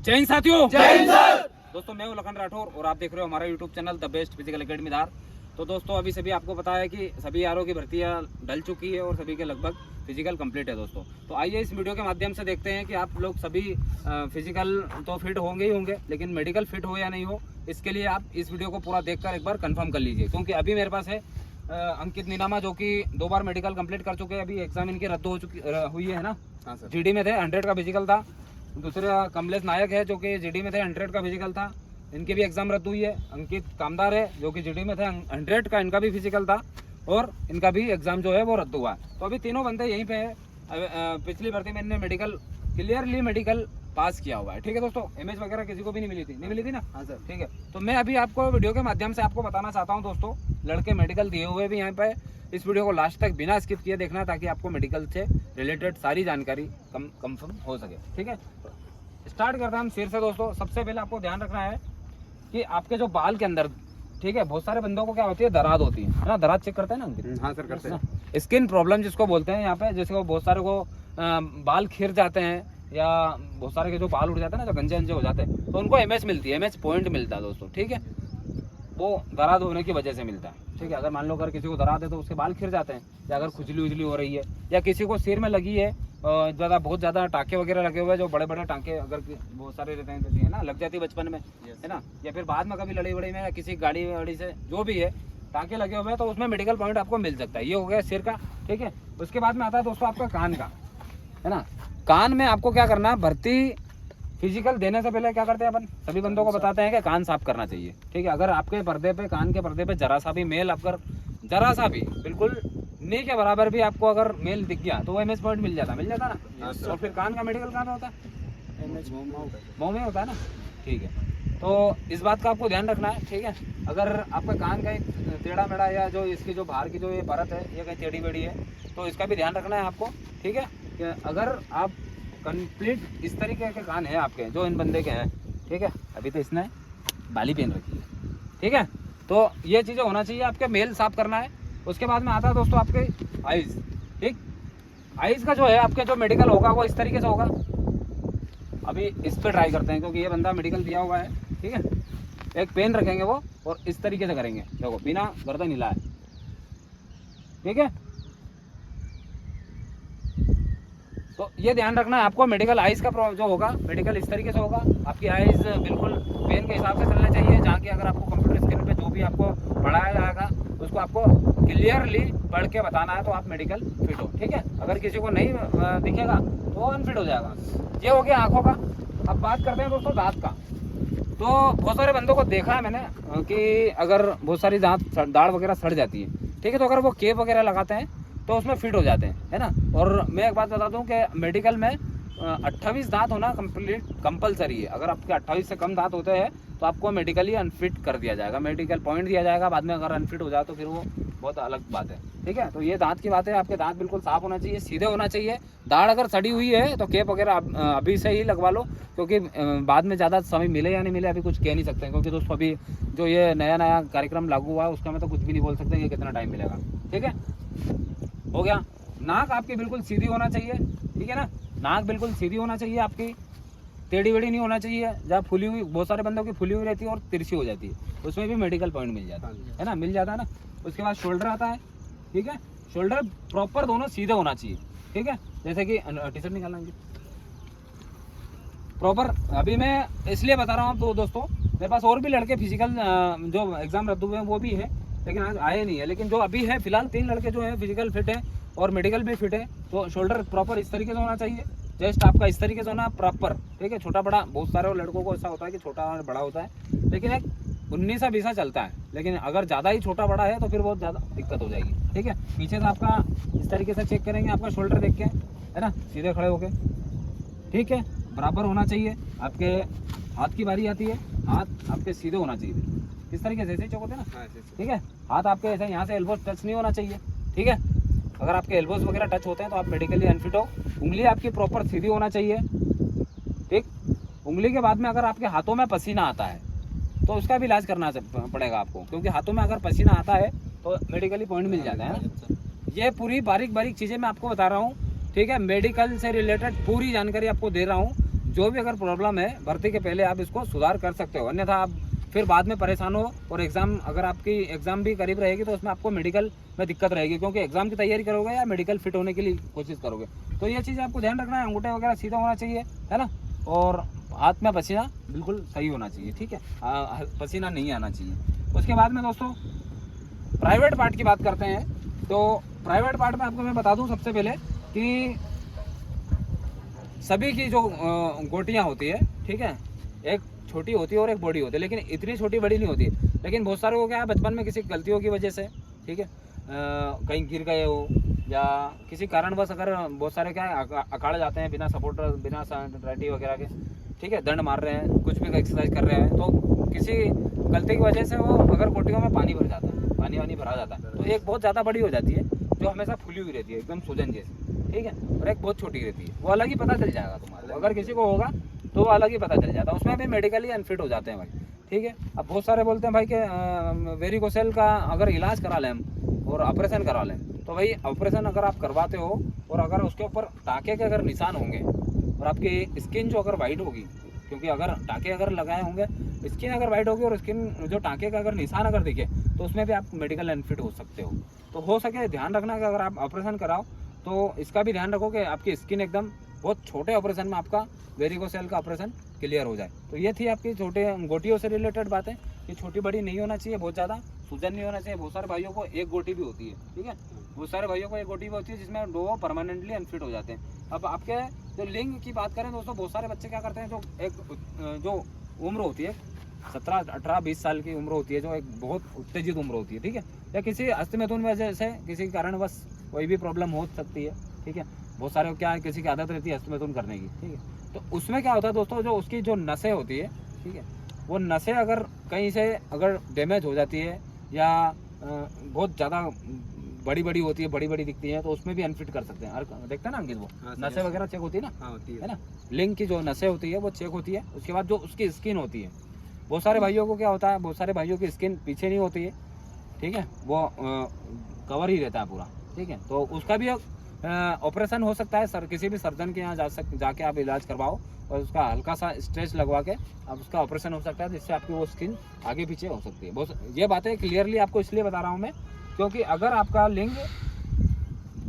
जय हिंद साथियों। जय हिंद सर। दोस्तों मैं हूं लखन राठौर और आप देख रहे हो हमारा YouTube channel the best physical academy Dhar. तो दोस्तों अभी सभी आपको पता है कि सभी आरओ की भर्तियां डल चुकी है और सभी के लगभग फिजिकल कंप्लीट है दोस्तों। तो आइए इस वीडियो के माध्यम से देखते हैं कि आप लोग सभी फिजिकल तो फिट होंगे ही होंगे, लेकिन मेडिकल फिट हो या नहीं हो, इसके लिए आप इस वीडियो को पूरा देखकर एक बार कंफर्म कर लीजिए। क्योंकि अभी मेरे पास है अंकित नीनामा, जो कि 2 बार मेडिकल कंप्लीट कर चुके हैं। अभी एग्जाम इनकी रद्द हो चुकी हुई है ना। हाँ सर। जीडी में थे, 100 का फिजिकल था। दूसरा कमलेश नायक है जो कि जीडी में थे, 100 का फिजिकल था, इनकी भी एग्जाम रद्द हुई है। अंकित कामदार है जो कि जीडी में थे, 100 का इनका भी फिजिकल था और इनका भी एग्जाम जो है वो रद्द हुआ है। तो अभी तीनों बंदे यहीं पे है। पिछली भर्ती में इन्होंने मेडिकल क्लियरली मेडिकल पास किया हुआ है। ठीक है दोस्तों, इमेज वगैरह किसी को भी नहीं मिली थी ना। हाँ सर। ठीक है, तो मैं अभी आपको वीडियो के माध्यम से आपको बताना चाहता हूँ दोस्तों, लड़के मेडिकल दिए हुए भी यहाँ पे। इस वीडियो को लास्ट तक बिना स्किप किए देखना ताकि आपको मेडिकल से रिलेटेड सारी जानकारी कंफर्म हो सके। ठीक है, स्टार्ट करते हैं हम सिर से दोस्तों। सबसे पहले आपको ध्यान रखना है कि आपके जो बाल के अंदर, ठीक है, बहुत सारे बंदों को क्या होती है, दरार होती है ना। दरार चेक करते हैं ना। हाँ सर, करते हैं। स्किन प्रॉब्लम जिसको बोलते हैं यहाँ पे, जैसे को बहुत सारे को बाल खिर जाते हैं या बहुत सारे के जो बाल उठ जाते हैं ना, जो गंजे अंजे हो जाते हैं, तो उनको एमएच मिलती है, एमएच पॉइंट मिलता है दोस्तों। ठीक है, वो दरार होने की वजह से मिलता है। ठीक है, अगर मान लो अगर किसी को दरार है तो उसके बाल खिर जाते हैं, या अगर खुजली उजली हो रही है, या किसी को सिर में लगी है बहुत ज़्यादा टाँके वगैरह लगे हुए हैं, जो बड़े बड़े टाँके अगर बहुत सारे रहते हैं ना, लग जाती है बचपन में, है ना, या फिर बाद में कभी लड़ी वड़ी में या किसी गाड़ी वाड़ी से जो भी है टाँके लगे हुए हैं, तो उसमें मेडिकल पॉइंट आपको मिल सकता है। ये हो गया सिर का। ठीक है, उसके बाद में आता है दोस्तों आपका कान का, है ना। कान में आपको क्या करना है, भर्ती फिजिकल देने से पहले क्या करते हैं अपन, सभी बंदों को बताते हैं कि कान साफ करना चाहिए। ठीक है, अगर आपके पर्दे पे, कान के पर्दे पे जरा सा भी मेल, अगर जरा सा भी बिल्कुल नी के बराबर भी आपको अगर मेल दिख गया तो वो एमएच पॉइंट मिल जाता ना। और फिर कान का मेडिकल कहाँ पे होता है, मुंह में होता है ना। ठीक है, तो इस बात का आपको ध्यान रखना है। ठीक है, अगर आपका कान का टेढ़ा मेढ़ा या जो इसकी जो बाहर की जो ये परत है ये कहीं टेढ़ी बेढ़ी है, तो इसका भी ध्यान रखना है आपको। ठीक है, कि अगर आप कंप्लीट इस तरीके के कान है आपके, जो इन बंदे के हैं, ठीक है, अभी तो इसने बाली पहन रखी है, ठीक है, तो ये चीज़ें होना चाहिए, आपके मेल साफ करना है। उसके बाद में आता है दोस्तों आपके आइज़। ठीक, आइज़ का जो है आपके जो मेडिकल होगा वो इस तरीके से होगा। अभी इस पर ट्राई करते हैं क्योंकि ये बंदा मेडिकल दिया हुआ है। ठीक है, एक पेन रखेंगे वो और इस तरीके से करेंगे, देखो बिना गर्दन हिलाए। ठीक है, तो ये ध्यान रखना है आपको। मेडिकल आइज़ का जो होगा मेडिकल इस तरीके से होगा। आपकी आइज़ बिल्कुल पेन के हिसाब से चलना चाहिए, जहाँ की अगर आपको कंप्यूटर स्क्रीन पे जो भी आपको पढ़ाया जाएगा उसको आपको क्लियरली पढ़ के बताना है, तो आप मेडिकल फिट हो। ठीक है, अगर किसी को नहीं दिखेगा तो अनफिट हो जाएगा। ये हो गया आँखों का। अब बात करते हैं दोस्तों दाँत का। तो बहुत सारे बंदों को देखा है मैंने कि अगर बहुत सारी दाढ़ वगैरह सड़ जाती है, ठीक है, तो अगर वो केप वगैरह लगाते हैं तो उसमें फिट हो जाते हैं, है ना। और मैं एक बात बता दूं कि मेडिकल में 28 दांत होना कंपलसरी है। अगर आपके 28 से कम दांत होते हैं तो आपको मेडिकली अनफिट कर दिया जाएगा, मेडिकल पॉइंट दिया जाएगा। बाद में अगर अनफिट हो जाए तो फिर वो बहुत अलग बात है। ठीक है, तो ये दांत की बात है। आपके दांत बिल्कुल साफ होना चाहिए, सीधे होना चाहिए। दाढ़ अगर सड़ी हुई है तो केप वगैरह अभी से ही लगवा लो, क्योंकि बाद में ज़्यादा समय मिले या नहीं मिले अभी कुछ कह नहीं सकते, क्योंकि दोस्तों अभी जो ये नया कार्यक्रम लागू हुआ है उसका मैं तो कुछ भी नहीं बोल सकते कि कितना टाइम मिलेगा। ठीक है, हो गया। नाक आपकी बिल्कुल सीधी होना चाहिए, ठीक है ना, नाक बिल्कुल सीधी होना चाहिए आपकी, टेढ़ी वेढ़ी नहीं होना चाहिए। जहाँ फुली हुई, बहुत सारे बंदों की फुली हुई रहती है और तिरछी हो जाती है, उसमें भी मेडिकल पॉइंट मिल जाता है ना, मिल जाता है ना। उसके बाद शोल्डर आता है। ठीक है, शोल्डर प्रॉपर दोनों सीधे होना चाहिए। ठीक है, जैसे कि टी शर्ट निकालना प्रॉपर। अभी मैं इसलिए बता रहा हूँ तो दोस्तों, मेरे पास और भी लड़के फिजिकल जो एग्जाम रद्द हुए हैं वो भी है, लेकिन आज आए नहीं है। लेकिन जो अभी है फिलहाल 3 लड़के जो है फिजिकल फिट है और मेडिकल भी फिट है। तो शोल्डर प्रॉपर इस तरीके से होना चाहिए, चेस्ट आपका इस तरीके से होना प्रॉपर। ठीक है, छोटा बड़ा बहुत सारे लड़कों को ऐसा होता है कि छोटा और बड़ा होता है, लेकिन एक 19-20 चलता है। लेकिन अगर ज़्यादा ही छोटा बड़ा है तो फिर बहुत ज़्यादा दिक्कत हो जाएगी। ठीक है, पीछे से आपका इस तरीके से चेक करेंगे, आपका शोल्डर देख के, है ना, सीधे खड़े होके। ठीक है, बराबर होना चाहिए। आपके हाथ की बारी आती है, हाथ आपके सीधे होना चाहिए, इस तरीके से, ऐसे चौक होते हैं ना। ठीक है, हाथ आपके ऐसे यहाँ से एल्बोस टच नहीं होना चाहिए। ठीक है, अगर आपके एल्बोस वगैरह टच होते हैं तो आप मेडिकली अनफिट हो। उंगली आपकी प्रॉपर सीधी होना चाहिए। ठीक, उंगली के बाद में अगर आपके हाथों में पसीना आता है तो उसका भी इलाज करना पड़ेगा आपको, क्योंकि हाथों में अगर पसीना आता है तो मेडिकली पॉइंट मिल जाता है ना। ये पूरी बारीक बारीक चीज़ें मैं आपको बता रहा हूँ। ठीक है, मेडिकल से रिलेटेड पूरी जानकारी आपको दे रहा हूँ। जो भी अगर प्रॉब्लम है भर्ती के पहले आप इसको सुधार कर सकते हो, अन्यथा आप फिर बाद में परेशान हो। और एग्ज़ाम, अगर आपकी एग्ज़ाम भी करीब रहेगी तो उसमें आपको मेडिकल में दिक्कत रहेगी, क्योंकि एग्ज़ाम की तैयारी करोगे या मेडिकल फिट होने के लिए कोशिश करोगे। तो ये चीज़ आपको ध्यान रखना है, अंगूठे वगैरह सीधा होना चाहिए, है ना, और हाथ में पसीना बिल्कुल सही होना चाहिए, ठीक है, पसीना नहीं आना चाहिए। उसके बाद में दोस्तों प्राइवेट पार्ट की बात करते हैं। तो प्राइवेट पार्ट में आपको मैं बता दूं सबसे पहले कि सभी की जो गोटियां होती है, ठीक है, एक छोटी होती है और एक बड़ी होती है, लेकिन इतनी छोटी बड़ी नहीं होती है। लेकिन बहुत सारे को क्या है, बचपन में किसी गलतियों की वजह से, ठीक है, कहीं गिर गए हो या किसी कारणवश, अगर बहुत सारे क्या है अखाड़े जाते हैं बिना सपोर्टर, बिना सैनिटरी वगैरह के, ठीक है, दंड मार रहे हैं, कुछ भी एक्सरसाइज कर रहे हैं, तो किसी गलती की वजह से वो अगर गोटियों में पानी भर जाता है, पानी वानी भरा जाता है, तो एक बहुत ज़्यादा बड़ी हो जाती है जो हमेशा फुली हुई रहती है, एकदम सूजन जैसी, ठीक है, और एक बहुत छोटी रहती है, वो अलग ही पता चल जाएगा तुम्हारे, अगर किसी को होगा तो वो अलग ही पता चल जाता है, उसमें भी मेडिकली अनफिट हो जाते हैं भाई, ठीक है। अब बहुत सारे बोलते हैं भाई कि वेरिकोसेल का अगर इलाज करा लें हम और ऑपरेशन करा लें, तो भाई ऑपरेशन अगर आप करवाते हो और अगर उसके ऊपर टाँके के अगर निशान होंगे और आपकी स्किन जो अगर वाइट होगी, क्योंकि अगर टाँके अगर लगाए होंगे, स्किन अगर वाइट होगी और स्किन जो टाँके का अगर निशान अगर दिखे, तो उसमें भी आप मेडिकल अनफिट हो सकते हो। तो हो सके ध्यान रखना कि अगर आप ऑपरेशन कराओ तो इसका भी ध्यान रखो कि आपकी स्किन एकदम बहुत छोटे ऑपरेशन में आपका वेरिकोसेल का ऑपरेशन क्लियर हो जाए। तो ये थी आपकी छोटे गोटियों से रिलेटेड बातें, ये छोटी बड़ी नहीं होना चाहिए, बहुत ज़्यादा सूजन नहीं होना चाहिए। बहुत सारे भाइयों को एक गोटी भी होती है, ठीक है, बहुत सारे भाइयों को एक गोटी भी होती है जिसमें वो परमानेंटली अनफिट हो जाते हैं। अब आपके जो लिंग की बात करें दोस्तों, बहुत सारे बच्चे क्या करते हैं, जो एक जो उम्र होती है 17, 18, 20 साल की उम्र होती है, जो एक बहुत उत्तेजित उम्र होती है, ठीक है, या किसी हस्तमैथुन वजह से किसी कारणवश कोई भी प्रॉब्लम हो सकती है, ठीक है, बहुत सारे क्या है, किसी की आदत रहती है हस्तमैथुन करने की, ठीक है, तो उसमें क्या होता है दोस्तों, जो उसकी जो नसें होती है, ठीक है, वो नसें अगर कहीं से अगर डैमेज हो जाती है या बहुत ज़्यादा बड़ी बड़ी होती है, बड़ी बड़ी दिखती है, तो उसमें भी अनफिट कर सकते हैं। देखते हैं ना अंकित, वो नसें वगैरह चेक होती है ना, होती है ना, लिंग की जो नसें होती है वो चेक होती है। उसके बाद जो उसकी स्किन होती है, बहुत सारे भाइयों को क्या होता है, बहुत सारे भाइयों की स्किन पीछे नहीं होती है, ठीक है, वो कवर ही रहता है पूरा, ठीक है, तो उसका भी ऑपरेशन हो सकता है। सर किसी भी सर्जन के यहाँ जाके आप इलाज करवाओ और उसका हल्का सा स्ट्रेच लगवा के अब उसका ऑपरेशन हो सकता है, जिससे आपकी वो स्किन आगे पीछे हो सकती है। बहुत ये बातें क्लियरली आपको इसलिए बता रहा हूँ मैं, क्योंकि अगर आपका लिंग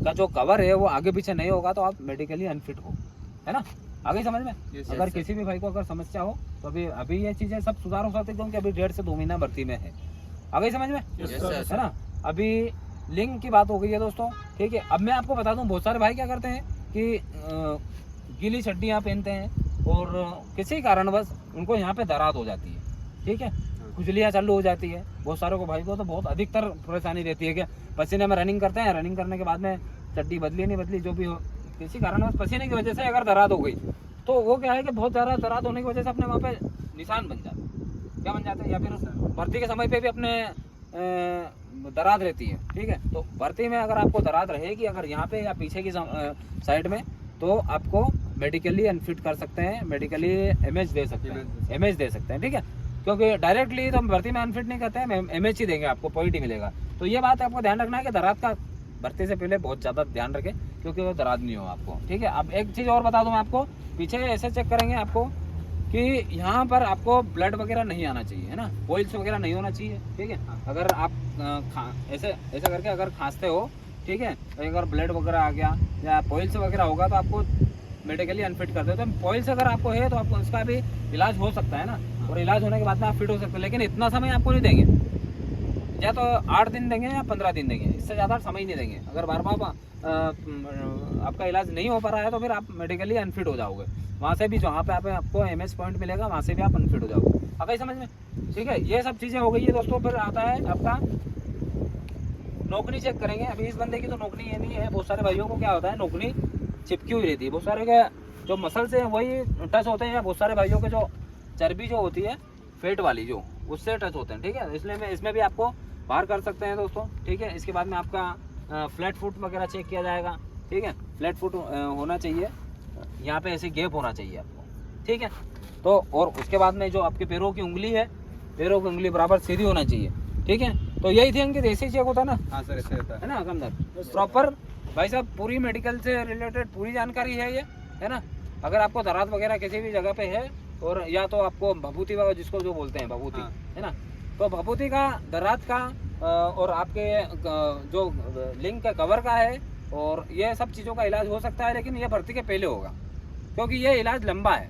का जो कवर है वो आगे पीछे नहीं होगा तो आप मेडिकली अनफिट हो, है ना, आगे समझ में। अगर किसी भी भाई को अगर समस्या हो तो अभी ये चीज़ें सब सुधार हो सकती है, क्योंकि अभी 1.5 से 2 महीना भर्ती में है, आगे समझ में, है ना। अभी लिंग की बात हो गई है दोस्तों, ठीक है। अब मैं आपको बता दूं, बहुत सारे भाई क्या करते हैं कि गीली चड्डियाँ पहनते हैं और किसी कारणवश उनको यहाँ पे दरार हो जाती है, ठीक है, खुजलियाँ चालू हो जाती है। बहुत सारों को भाई को तो बहुत अधिकतर परेशानी रहती है कि पसीने में रनिंग करते हैं, रनिंग करने के बाद में चड्डी बदली नहीं बदली, जो भी हो, किसी कारणवश पसीने की वजह से अगर दरार हो गई तो वो क्या है कि बहुत ज़्यादा दरार होने की वजह से अपने वहाँ पे निशान बन जाते हैं, क्या बन जाते हैं, या फिर भर्ती के समय पे भी अपने दरार रहती है, ठीक है। तो भर्ती में अगर आपको दरार रहेगी अगर यहाँ पे या पीछे की साइड में, तो आपको मेडिकली अनफिट कर सकते हैं, मेडिकली एमएच दे सकते हैं, ठीक है, क्योंकि डायरेक्टली तो हम भर्ती में अनफिट नहीं करते हैं, एमएच ही देंगे, आपको पॉइंट ही मिलेगा। तो ये बात आपको ध्यान रखना है कि दरार का भर्ती से पहले बहुत ज़्यादा ध्यान रखें, क्योंकि वो दरार नहीं हो आपको, ठीक है। अब एक चीज़ और बता दूँ मैं आपको, पीछे ऐसे चेक करेंगे आपको कि यहाँ पर आपको ब्लड वगैरह नहीं आना चाहिए, है ना, बॉइल्स वगैरह नहीं होना चाहिए, ठीक है। अगर आप ऐसे करके अगर खांसते हो, ठीक है, तो अगर ब्लड वगैरह आ गया या बॉइल्स वगैरह होगा तो आपको मेडिकली अनफिट कर दो। तो बॉइल्स अगर आपको है तो आपको उसका भी इलाज हो सकता है ना, और इलाज होने के बाद में आप फिट हो सकते हैं, लेकिन इतना समय आपको नहीं देंगे, या तो 8 दिन देंगे या 15 दिन देंगे, इससे ज़्यादा समय नहीं देंगे। अगर बार बार आपका इलाज नहीं हो पा रहा है तो फिर आप मेडिकली अनफिट हो जाओगे, वहाँ से भी जहाँ पे आपको एमएच पॉइंट मिलेगा वहाँ से भी आप अनफिट हो जाओगे, अब समझ में, ठीक है। ये सब चीज़ें हो गई है दोस्तों। फिर आता है आपका नौकरी चेक करेंगे। अभी इस बंदे की तो नौकरी ये नहीं है, बहुत सारे भाइयों को क्या होता है नौकरी चिपकी हुई रहती है, बहुत सारे के जो मसल्स हैं वही टच होते हैं, या बहुत सारे भाइयों के जो चर्बी जो होती है फैट वाली जो उससे टच होते हैं, ठीक है। इसलिए इसमें भी आपको बाहर कर सकते हैं दोस्तों, ठीक है। इसके बाद में आपका फ्लैट फुट वगैरह चेक किया जाएगा, ठीक है, फ्लैट फुट होना चाहिए, यहाँ पे ऐसे गैप होना चाहिए आपको, ठीक है। तो और उसके बाद में जो आपके पैरों की उंगली है, पैरों की उंगली बराबर सीधी होना चाहिए, ठीक है। तो यही थी इनके देसी चेक होता है ना, हाँ सर ऐसे होता है ना अकमदर, प्रॉपर भाई साहब पूरी मेडिकल से रिलेटेड पूरी जानकारी है ये, है ना। अगर आपको दरात वगैरह किसी भी जगह पे है, और या तो आपको भभूति वगैरह जिसको जो बोलते हैं भभूति, हाँ। है ना, तो भभूति का, दरात का और आपके जो लिंग का कवर का है, और ये सब चीज़ों का इलाज हो सकता है, लेकिन ये भर्ती के पहले होगा, क्योंकि ये इलाज लंबा है।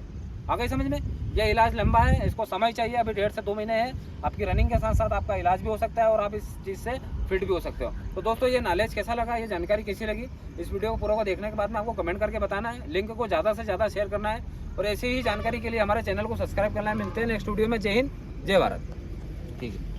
आ गई समझ में? ये इलाज लंबा है, इसको समय चाहिए। अभी 1.5 से 2 महीने है, आपकी रनिंग के साथ साथ आपका इलाज भी हो सकता है और आप इस चीज़ से फिट भी हो सकते हो। तो दोस्तों, ये नॉलेज कैसा लगा, ये जानकारी कैसी लगी, इस वीडियो को पूरा को देखने के बाद में आपको कमेंट करके बताना है, लिंक को ज़्यादा से ज़्यादा शेयर करना है, और ऐसी ही जानकारी के लिए हमारे चैनल को सब्सक्राइब करना है। मिलते हैं नेक्स्ट वीडियो में। जय हिंद, जय भारत। ठीक है।